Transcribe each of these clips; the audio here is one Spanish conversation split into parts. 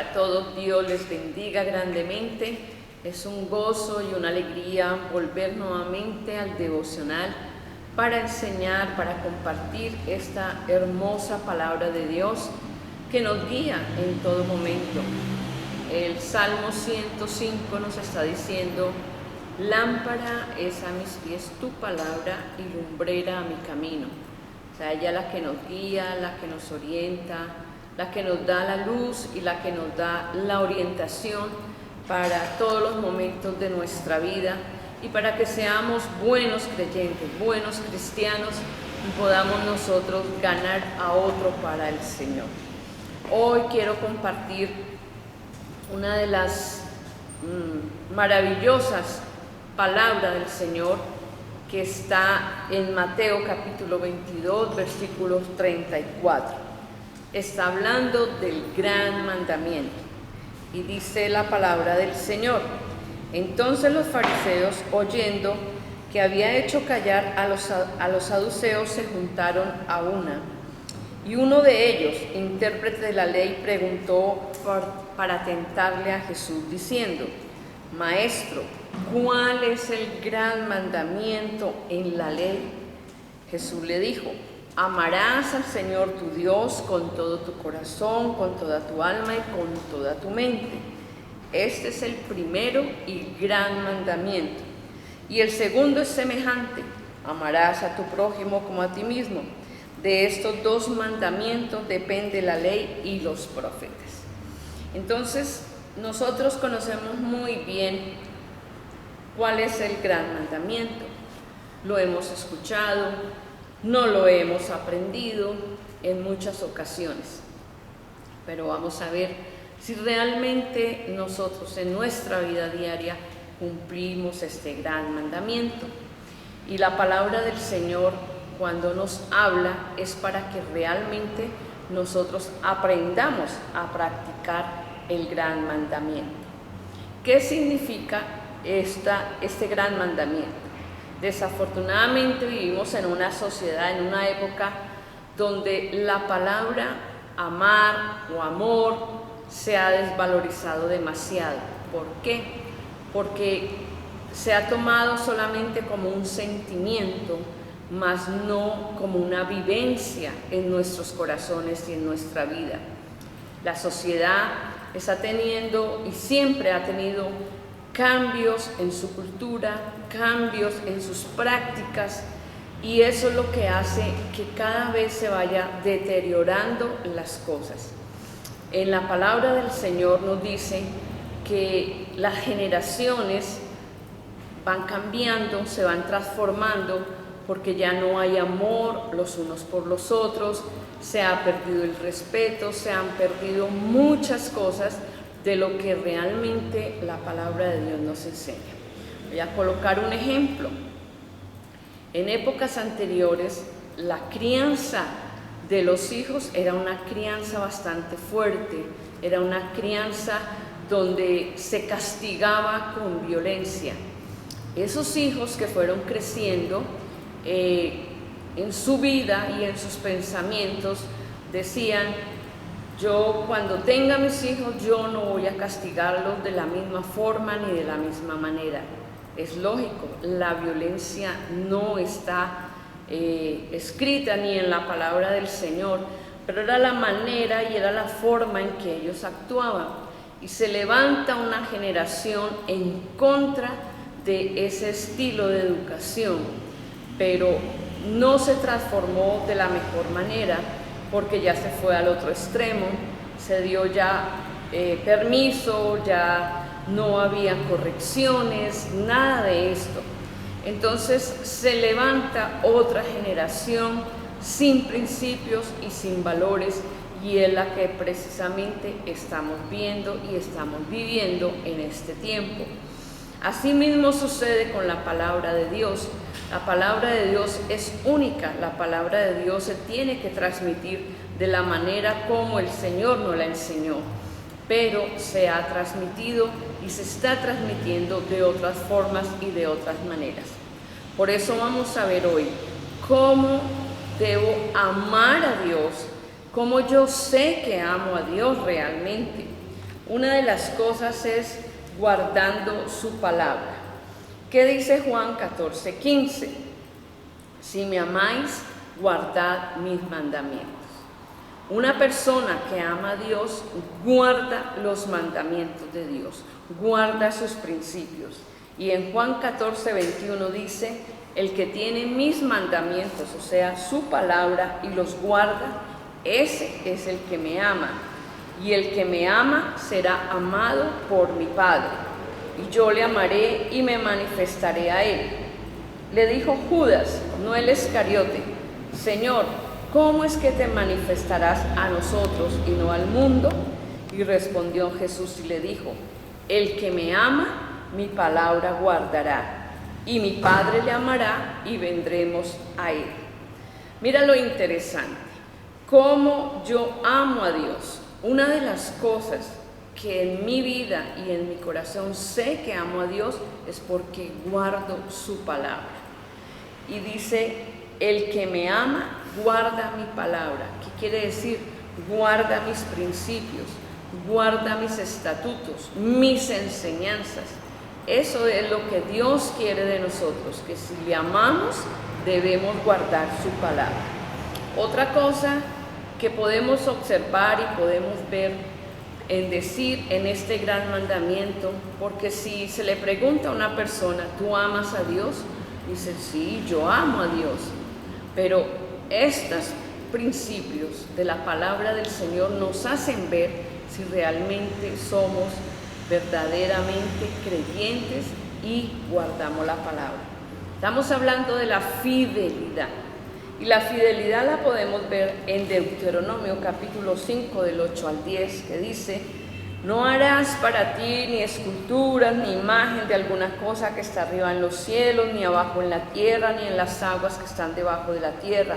para todos. Dios les bendiga grandemente. Es un gozo y una alegría volver nuevamente al devocional para enseñar, para compartir esta hermosa palabra de Dios que nos guía en todo momento. El Salmo 105 nos está diciendo: lámpara es a mis pies tu palabra y lumbrera a mi camino. O sea, ella es la que nos guía, la que nos orienta, la que nos da la luz y la que nos da la orientación para todos los momentos de nuestra vida y para que seamos buenos creyentes, buenos cristianos y podamos nosotros ganar a otro para el Señor. Hoy quiero compartir una de las maravillosas palabras del Señor que está en Mateo capítulo 22, versículos 34. Está hablando del gran mandamiento y dice la palabra del Señor: entonces los fariseos, oyendo que había hecho callar a los saduceos, se juntaron a una. Y uno de ellos, intérprete de la ley, preguntó para tentarle a Jesús, diciendo: Maestro, ¿cuál es el gran mandamiento en la ley? Jesús le dijo: amarás al Señor tu Dios con todo tu corazón, con toda tu alma y con toda tu mente. Este es el primero y gran mandamiento. Y el segundo es semejante: amarás a tu prójimo como a ti mismo. De estos dos mandamientos depende la ley y los profetas. Entonces, nosotros conocemos muy bien cuál es el gran mandamiento. Lo hemos escuchado, no lo hemos aprendido en muchas ocasiones. Pero vamos a ver si realmente nosotros en nuestra vida diaria cumplimos este gran mandamiento. Y la palabra del Señor, cuando nos habla, es para que realmente nosotros aprendamos a practicar el gran mandamiento. ¿Qué significa este gran mandamiento? Desafortunadamente vivimos en una sociedad, en una época donde la palabra amar o amor se ha desvalorizado demasiado. ¿Por qué? Porque se ha tomado solamente como un sentimiento, mas no como una vivencia en nuestros corazones y en nuestra vida. La sociedad está teniendo y siempre ha tenido cambios en su cultura, cambios en sus prácticas, y eso es lo que hace que cada vez se vaya deteriorando las cosas. En la palabra del Señor nos dice que las generaciones van cambiando, se van transformando, porque ya no hay amor los unos por los otros, se ha perdido el respeto, se han perdido muchas cosas de lo que realmente la palabra de Dios nos enseña. Voy a colocar un ejemplo. En épocas anteriores, la crianza de los hijos era una crianza bastante fuerte, era una crianza donde se castigaba con violencia. Esos hijos que fueron creciendo en su vida y en sus pensamientos decían: yo cuando tenga mis hijos, yo no voy a castigarlos de la misma forma ni de la misma manera. Es lógico, la violencia no está escrita ni en la palabra del Señor, pero era la manera y era la forma en que ellos actuaban. Y se levanta una generación en contra de ese estilo de educación, pero no se transformó de la mejor manera, porque ya se fue al otro extremo, se dio ya permiso, ya no había correcciones, nada de esto. Entonces se levanta otra generación sin principios y sin valores, y es la que precisamente estamos viendo y estamos viviendo en este tiempo. Asimismo sucede con la palabra de Dios. La palabra de Dios es única, la palabra de Dios se tiene que transmitir de la manera como el Señor nos la enseñó, pero se ha transmitido y se está transmitiendo de otras formas y de otras maneras. Por eso vamos a ver hoy cómo debo amar a Dios, cómo yo sé que amo a Dios realmente. Una de las cosas es guardando su palabra. ¿Qué dice Juan 14:15? Si me amáis, guardad mis mandamientos. Una persona que ama a Dios guarda los mandamientos de Dios, guarda sus principios. Y en Juan 14:21 dice, el que tiene mis mandamientos, o sea, su palabra, y los guarda, ese es el que me ama. Y el que me ama será amado por mi Padre, y yo le amaré y me manifestaré a él. Le dijo Judas, no el Iscariote, Señor, ¿cómo es que te manifestarás a nosotros y no al mundo? Y respondió Jesús y le dijo, el que me ama, mi palabra guardará, y mi Padre le amará y vendremos a él. Mira lo interesante, cómo yo amo a Dios. Una de las cosas que en mi vida y en mi corazón sé que amo a Dios es porque guardo su palabra. Y dice, el que me ama, guarda mi palabra. ¿Qué quiere decir? Guarda mis principios, guarda mis estatutos, mis enseñanzas. Eso es lo que Dios quiere de nosotros, que si le amamos, debemos guardar su palabra. Otra cosa que podemos observar y podemos ver en este gran mandamiento, porque si se le pregunta a una persona, ¿tú amas a Dios? Dice, sí, yo amo a Dios, pero estos principios de la palabra del Señor nos hacen ver si realmente somos verdaderamente creyentes y guardamos la palabra. Estamos hablando de la fidelidad. Y la fidelidad la podemos ver en Deuteronomio capítulo 5 del 8 al 10, que dice, no harás para ti ni esculturas ni imagen de alguna cosa que está arriba en los cielos, ni abajo en la tierra, ni en las aguas que están debajo de la tierra.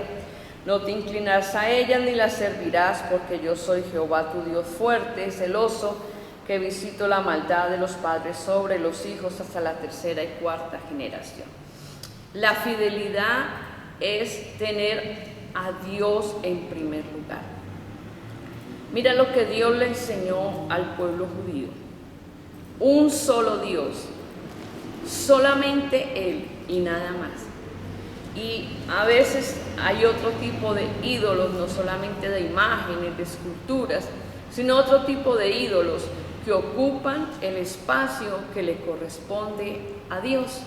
No te inclinarás a ellas ni las servirás, porque yo soy Jehová tu Dios fuerte, celoso, que visito la maldad de los padres sobre los hijos hasta la tercera y cuarta generación. La fidelidad es tener a Dios en primer lugar. Mira lo que Dios le enseñó al pueblo judío. Un solo Dios, solamente Él y nada más. Y a veces hay otro tipo de ídolos, no solamente de imágenes, de esculturas, sino otro tipo de ídolos que ocupan el espacio que le corresponde a Dios.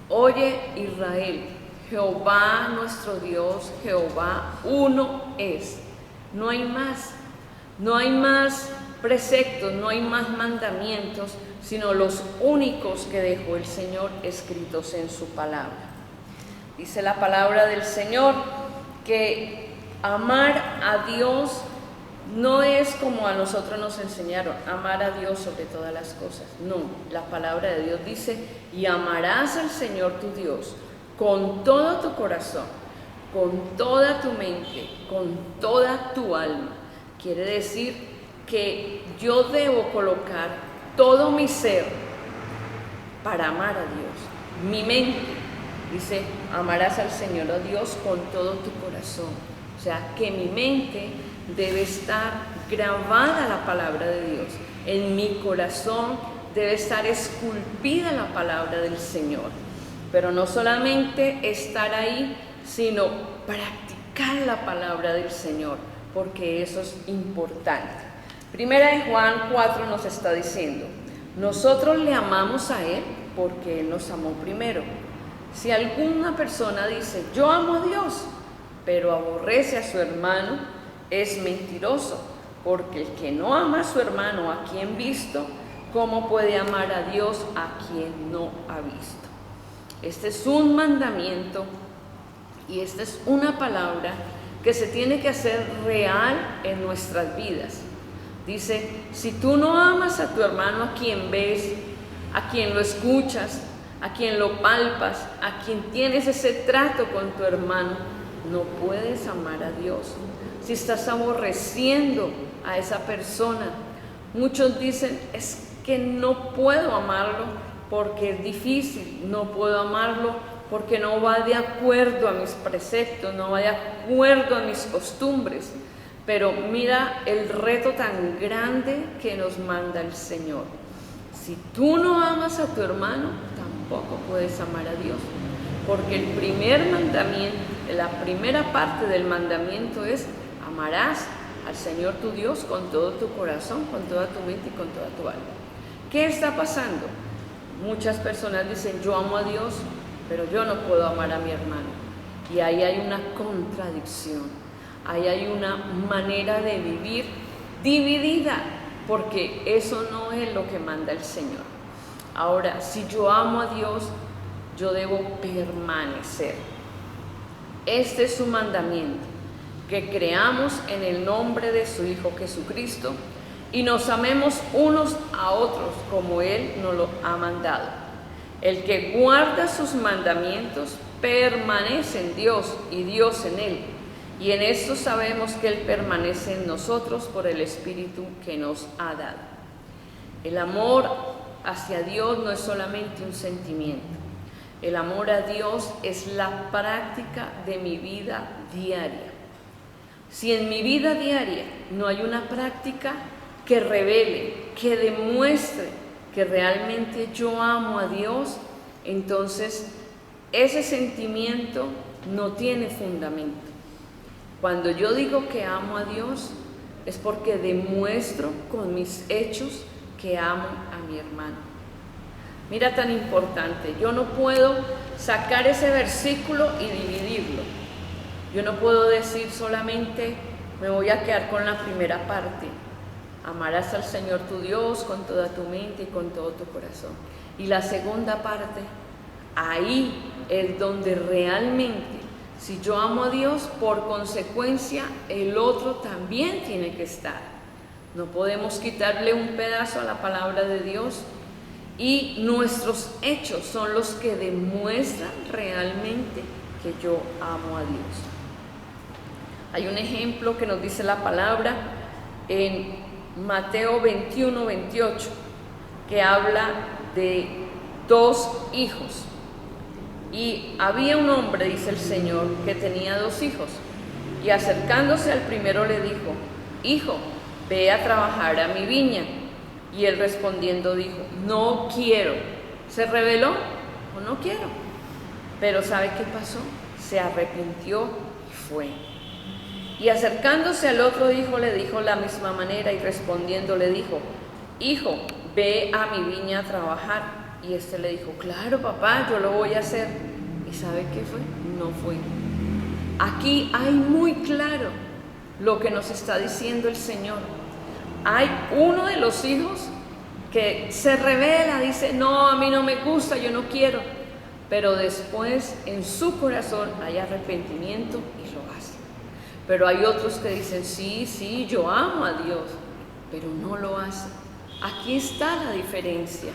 Oye, Israel, Jehová nuestro Dios, Jehová uno es. No hay más preceptos, no hay más mandamientos, sino los únicos que dejó el Señor escritos en su palabra. Dice la palabra del Señor que amar a Dios no es como a nosotros nos enseñaron, amar a Dios sobre todas las cosas. No, la palabra de Dios dice, y amarás al Señor tu Dios con todo tu corazón, con toda tu mente, con toda tu alma. Quiere decir que yo debo colocar todo mi ser para amar a Dios. Mi mente, dice, amarás al Señor a Dios con todo tu corazón. O sea, que mi mente debe estar grabada la palabra de Dios. En mi corazón debe estar esculpida la palabra del Señor. Pero no solamente estar ahí, sino practicar la palabra del Señor, porque eso es importante. Primera de Juan 4 nos está diciendo, nosotros le amamos a Él porque Él nos amó primero. Si alguna persona dice, yo amo a Dios, pero aborrece a su hermano, es mentiroso, porque el que no ama a su hermano a quien visto, ¿cómo puede amar a Dios a quien no ha visto? Este es un mandamiento y esta es una palabra que se tiene que hacer real en nuestras vidas. Dice, si tú no amas a tu hermano a quien ves, a quien lo escuchas, a quien lo palpas, a quien tienes ese trato con tu hermano, no puedes amar a Dios. Si estás aborreciendo a esa persona, muchos dicen, es que no puedo amarlo porque es difícil, no puedo amarlo porque no va de acuerdo a mis preceptos, no va de acuerdo a mis costumbres. Pero mira el reto tan grande que nos manda el Señor. Si tú no amas a tu hermano, tampoco puedes amar a Dios. Porque el primer mandamiento, la primera parte del mandamiento es: amarás al Señor tu Dios con todo tu corazón, con toda tu mente y con toda tu alma. ¿Qué está pasando? Muchas personas dicen: yo amo a Dios, pero yo no puedo amar a mi hermano. Y ahí hay una contradicción. Ahí hay una manera de vivir dividida, porque eso no es lo que manda el Señor. Ahora, si yo amo a Dios, yo debo permanecer. Este es su mandamiento, que creamos en el nombre de su Hijo Jesucristo y nos amemos unos a otros como Él nos lo ha mandado. El que guarda sus mandamientos permanece en Dios y Dios en Él. Y en esto sabemos que Él permanece en nosotros por el Espíritu que nos ha dado. El amor hacia Dios no es solamente un sentimiento. El amor a Dios es la práctica de mi vida diaria. Si en mi vida diaria no hay una práctica que revele, que demuestre que realmente yo amo a Dios, entonces ese sentimiento no tiene fundamento. Cuando yo digo que amo a Dios, es porque demuestro con mis hechos que amo a mi hermano. Mira, tan importante, yo no puedo sacar ese versículo y dividirlo. Yo no puedo decir solamente, me voy a quedar con la primera parte: amarás al Señor tu Dios con toda tu mente y con todo tu corazón. Y la segunda parte, ahí es donde realmente, si yo amo a Dios, por consecuencia, el otro también tiene que estar. No podemos quitarle un pedazo a la palabra de Dios, y nuestros hechos son los que demuestran realmente que yo amo a Dios. Hay un ejemplo que nos dice la palabra en Mateo 21-28, que habla de dos hijos. Y había un hombre, dice el Señor, que tenía dos hijos. Y acercándose al primero le dijo: hijo, ve a trabajar a mi viña. Y él respondiendo dijo: no quiero. Se rebeló: no quiero. Pero ¿sabe qué pasó? Se arrepintió y fue. Y acercándose al otro hijo le dijo la misma manera, y respondiendo le dijo: hijo, ve a mi viña a trabajar. Y este le dijo: claro, papá, yo lo voy a hacer. ¿Y sabe qué fue? No fue. Aquí hay muy claro lo que nos está diciendo el Señor. Hay uno de los hijos que se revela, dice: no, a mí no me gusta, yo no quiero. Pero después en su corazón hay arrepentimiento y lo hace. Pero hay otros que dicen: sí, yo amo a Dios, pero no lo hacen. Aquí está la diferencia.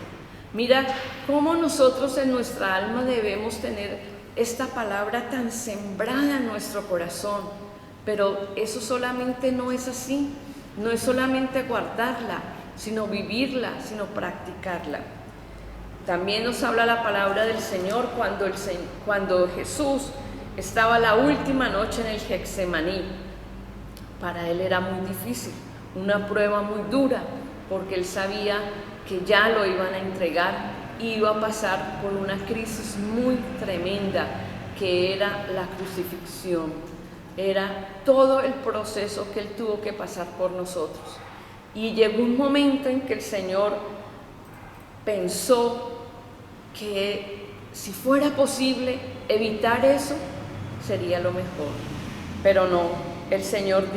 Mira cómo nosotros en nuestra alma debemos tener esta palabra tan sembrada en nuestro corazón. Pero eso solamente no es así. No es solamente guardarla, sino vivirla, sino practicarla. También nos habla la palabra del Señor cuando Jesús estaba la última noche en el Getsemaní. Para él era muy difícil, una prueba muy dura, porque él sabía que ya lo iban a entregar y iba a pasar por una crisis muy tremenda, que era la crucifixión. Era todo el proceso que él tuvo que pasar por nosotros. Y llegó un momento en que el Señor pensó que si fuera posible evitar eso, sería lo mejor. Pero no, el Señor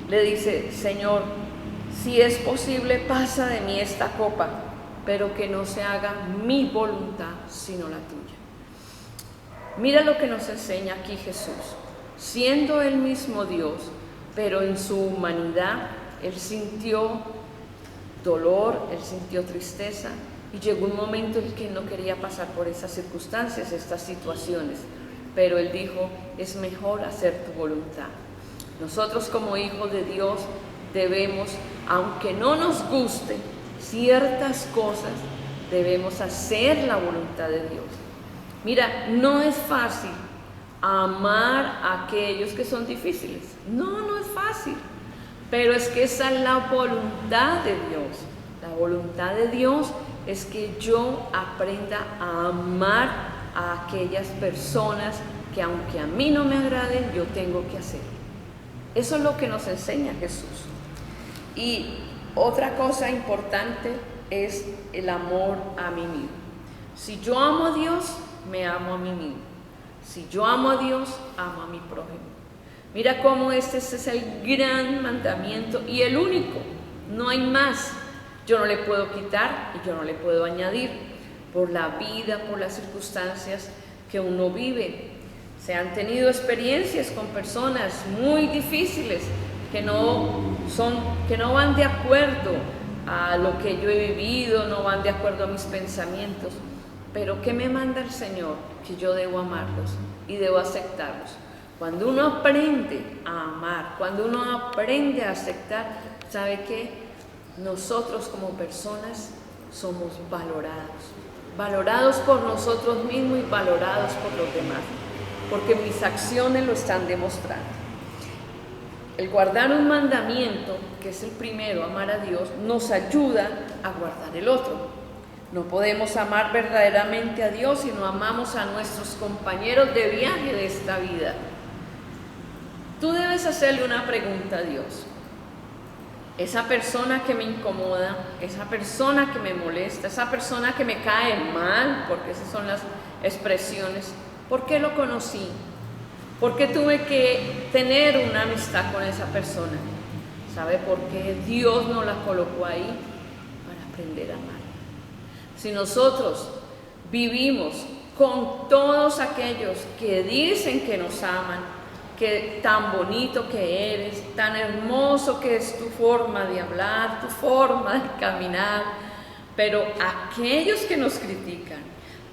le dice: Señor, si es posible, pasa de mí esta copa, pero que no se haga mi voluntad, sino la tuya. Mira lo que nos enseña aquí Jesús. Siendo Él mismo Dios, pero en su humanidad, Él sintió dolor, Él sintió tristeza, y llegó un momento en que Él no quería pasar por esas circunstancias, estas situaciones, pero Él dijo: es mejor hacer tu voluntad. Nosotros como hijos de Dios debemos, aunque no nos gusten ciertas cosas, debemos hacer la voluntad de Dios. Mira, no es fácil amar a aquellos que son difíciles. No, no es fácil, pero es que esa es la voluntad de Dios. La voluntad de Dios es que yo aprenda a amar a aquellas personas que aunque a mí no me agraden, yo tengo que hacer. Eso es lo que nos enseña Jesús. Y otra cosa importante es el amor a mí mismo. Si yo amo a Dios, me amo a mí mismo. Si yo amo a Dios, amo a mi prójimo. Mira cómo este es el gran mandamiento y el único. No hay más. Yo no le puedo quitar y yo no le puedo añadir por la vida, por las circunstancias que uno vive. Se han tenido experiencias con personas muy difíciles que no van de acuerdo a lo que yo he vivido, no van de acuerdo a mis pensamientos. Pero ¿qué me manda el Señor? Que yo debo amarlos y debo aceptarlos. Cuando uno aprende a amar, cuando uno aprende a aceptar, ¿sabe qué? Nosotros como personas somos valorados por nosotros mismos y valorados por los demás, porque mis acciones lo están demostrando. El guardar un mandamiento, que es el primero, amar a Dios, nos ayuda a guardar el otro. No podemos amar verdaderamente a Dios si no amamos a nuestros compañeros de viaje de esta vida. Tú debes hacerle una pregunta a Dios. Esa persona que me incomoda, esa persona que me molesta, esa persona que me cae mal, porque esas son las expresiones, ¿por qué lo conocí? ¿Por qué tuve que tener una amistad con esa persona? ¿Sabe por qué Dios nos la colocó ahí? Para aprender a amar. Si nosotros vivimos con todos aquellos que dicen que nos aman, que tan bonito que eres, tan hermoso que es tu forma de hablar, tu forma de caminar, pero aquellos que nos critican,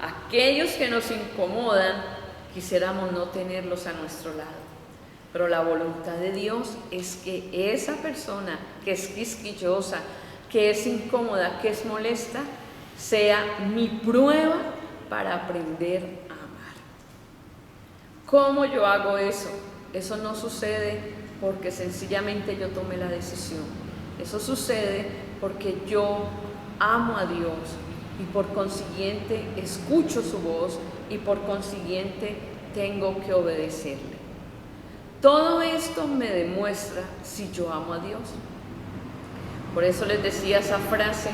aquellos que nos incomodan, quisiéramos no tenerlos a nuestro lado. Pero la voluntad de Dios es que esa persona que es quisquillosa, que es incómoda, que es molesta, sea mi prueba para aprender a amar. ¿Cómo yo hago eso? Eso no sucede porque sencillamente yo tomé la decisión. Eso sucede porque yo amo a Dios y por consiguiente escucho su voz y por consiguiente tengo que obedecerle. Todo esto me demuestra si yo amo a Dios. Por eso les decía esa frase.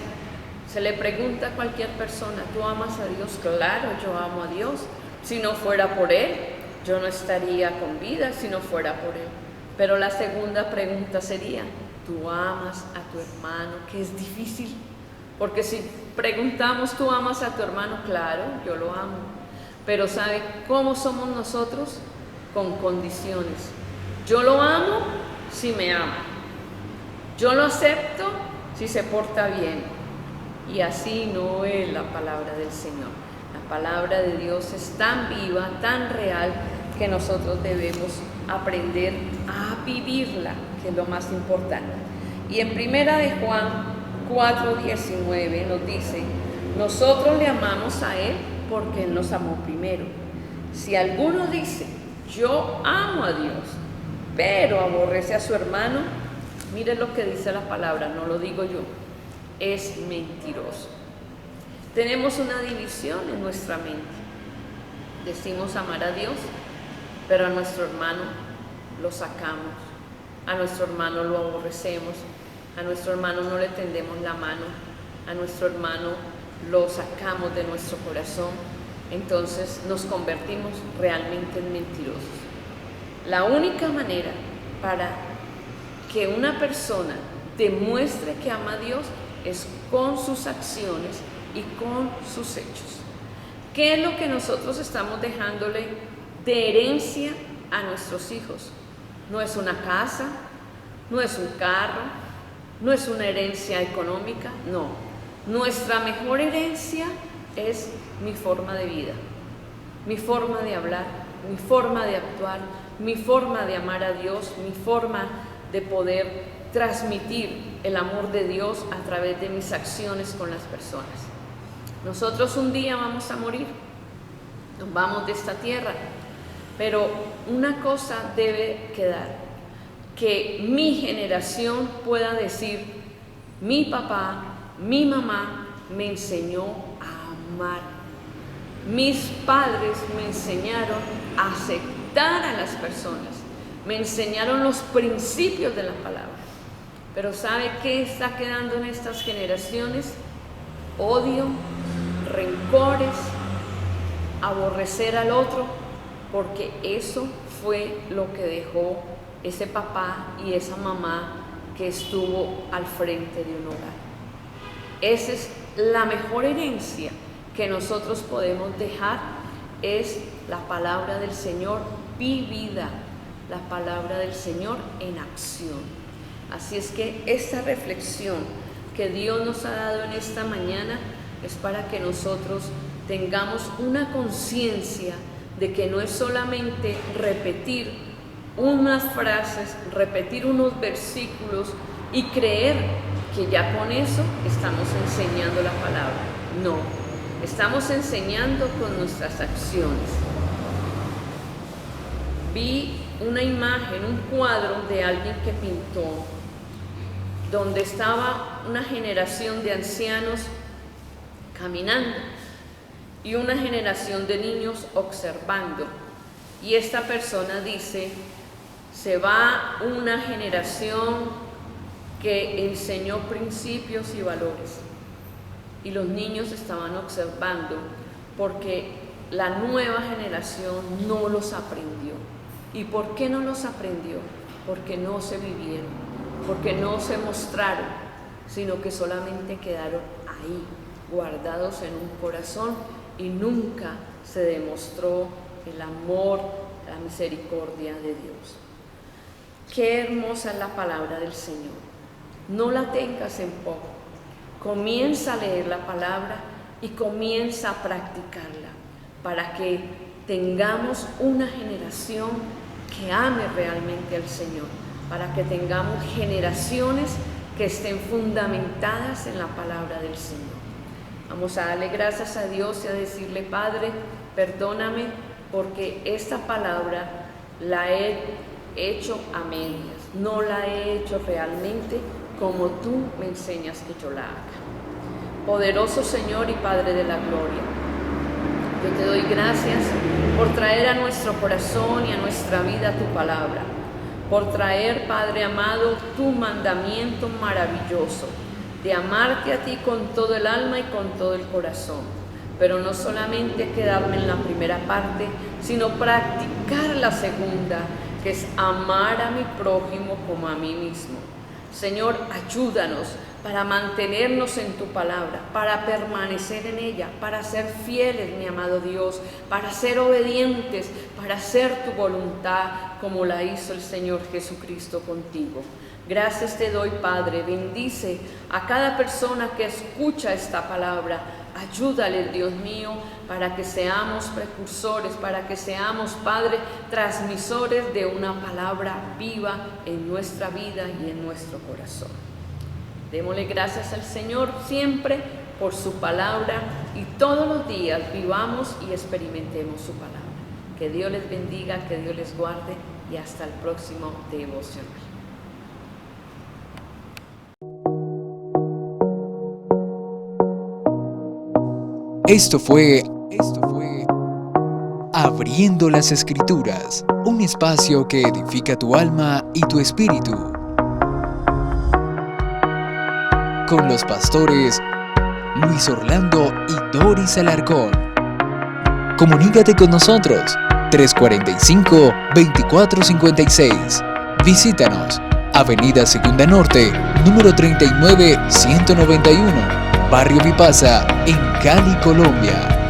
Se le pregunta a cualquier persona, ¿tú amas a Dios? Claro, yo amo a Dios. Si no fuera por Él, yo no estaría con vida si no fuera por Él. Pero la segunda pregunta sería, ¿tú amas a tu hermano? Que es difícil, porque si preguntamos, ¿tú amas a tu hermano? Claro, yo lo amo. Pero ¿sabe cómo somos nosotros? Con condiciones. Yo lo amo si me ama. Yo lo acepto si se porta bien. Y así no es la palabra del Señor. La palabra de Dios es tan viva, tan real, que nosotros debemos aprender a vivirla, que es lo más importante. Y en 1 de Juan 4:19 nos dice, nosotros le amamos a Él porque Él nos amó primero. Si alguno dice, yo amo a Dios, pero aborrece a su hermano, mire lo que dice la palabra, no lo digo yo, es mentiroso. Tenemos una división en nuestra mente. Decimos amar a Dios, pero a nuestro hermano lo sacamos, a nuestro hermano lo aborrecemos, a nuestro hermano no le tendemos la mano, a nuestro hermano lo sacamos de nuestro corazón. Entonces nos convertimos realmente en mentirosos. La única manera para que una persona demuestre que ama a Dios es con sus acciones y con sus hechos. ¿Qué es lo que nosotros estamos dejándole de herencia a nuestros hijos? No es una casa, no es un carro, no es una herencia económica, no. Nuestra mejor herencia es mi forma de vida, mi forma de hablar, mi forma de actuar, mi forma de amar a Dios, mi forma de poder transmitir el amor de Dios a través de mis acciones con las personas. Nosotros un día vamos a morir, nos vamos de esta tierra, Pero una cosa debe quedar, que mi generación pueda decir, mi papá, mi mamá me enseñó a amar. Mis padres me enseñaron a aceptar a las personas, me enseñaron los principios de la palabra. Pero ¿sabe qué está quedando en estas generaciones? Odio, rencores, aborrecer al otro, porque eso fue lo que dejó ese papá y esa mamá que estuvo al frente de un hogar. Esa es la mejor herencia que nosotros podemos dejar, es la palabra del Señor vivida, la palabra del Señor en acción. Así es que esta reflexión que Dios nos ha dado en esta mañana es para que nosotros tengamos una conciencia de que no es solamente repetir unas frases, repetir unos versículos y creer que ya con eso estamos enseñando la palabra. No, estamos enseñando con nuestras acciones. Vi una imagen, un cuadro de alguien que pintó, donde estaba una generación de ancianos caminando y una generación de niños observando. Y esta persona dice, se va una generación que enseñó principios y valores. Y los niños estaban observando porque la nueva generación no los aprendió. ¿Y por qué no los aprendió? Porque no se vivieron, porque no se mostraron, sino que solamente quedaron ahí, guardados en un corazón, y nunca se demostró el amor, la misericordia de Dios. Qué hermosa es la palabra del Señor. No la tengas en poco. Comienza a leer la palabra y comienza a practicarla para que tengamos una generación que ame realmente al Señor, para que tengamos generaciones que estén fundamentadas en la palabra del Señor. Vamos a darle gracias a Dios y a decirle, Padre, perdóname porque esta palabra la he hecho a medias, no la he hecho realmente como tú me enseñas que yo la haga. Poderoso Señor y Padre de la gloria, yo te doy gracias por traer a nuestro corazón y a nuestra vida tu palabra, por traer, Padre amado, tu mandamiento maravilloso, de amarte a ti con todo el alma y con todo el corazón, pero no solamente quedarme en la primera parte, sino practicar la segunda, que es amar a mi prójimo como a mí mismo. Señor, ayúdanos para mantenernos en tu palabra, para permanecer en ella, para ser fieles, mi amado Dios, para ser obedientes, para hacer tu voluntad como la hizo el Señor Jesucristo contigo. Gracias te doy, Padre. Bendice a cada persona que escucha esta palabra. Ayúdale, Dios mío, para que seamos precursores, para que seamos, Padre, transmisores de una palabra viva en nuestra vida y en nuestro corazón. Démosle gracias al Señor siempre por su palabra y todos los días vivamos y experimentemos su palabra. Que Dios les bendiga, que Dios les guarde y hasta el próximo devocional. Esto fue Abriendo las Escrituras, un espacio que edifica tu alma y tu espíritu. Con los pastores Luis Orlando y Doris Alarcón. Comunícate con nosotros 345-2456. Visítanos, Avenida Segunda Norte, número 39, 191, Barrio Vipasa, en Cali, Colombia.